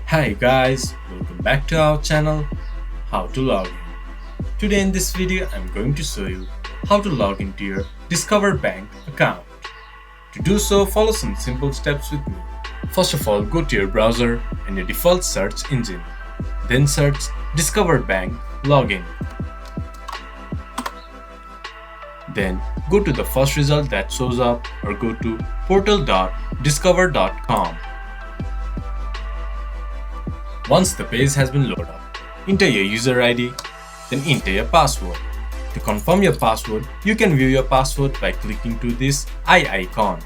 Hi guys, welcome back to our channel, How to Log In. Today in this video, I'm going to show you how to log into your Discover Bank account. To do so, follow some simple steps with me. First of all, go to your browser and your default search engine. Then search Discover Bank Login. Then go to the first result that shows up or go to portal.discover.com. Once the page has been loaded up, enter your user ID, then enter your password. To confirm your password, you can view your password by clicking to this eye icon.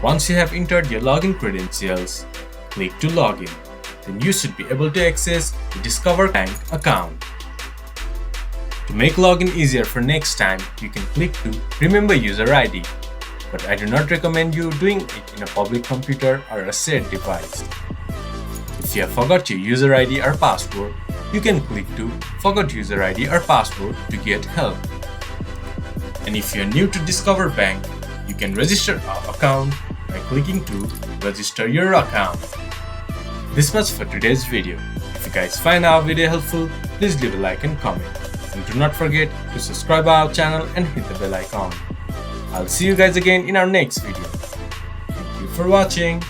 Once you have entered your login credentials, click to login. Then you should be able to access the Discover Bank account. To make login easier for next time, you can click to Remember User ID. But I do not recommend you doing it in a public computer or a shared device. If you have forgot your user ID or password, you can click to Forgot User ID or Password to get help. And if you are new to Discover Bank, you can register our account by clicking to Register Your Account. This much for today's video. If you guys find our video helpful, please leave a like and comment. And do not forget to subscribe our channel and hit the bell icon. I'll see you guys again in our next video. Thank you for watching.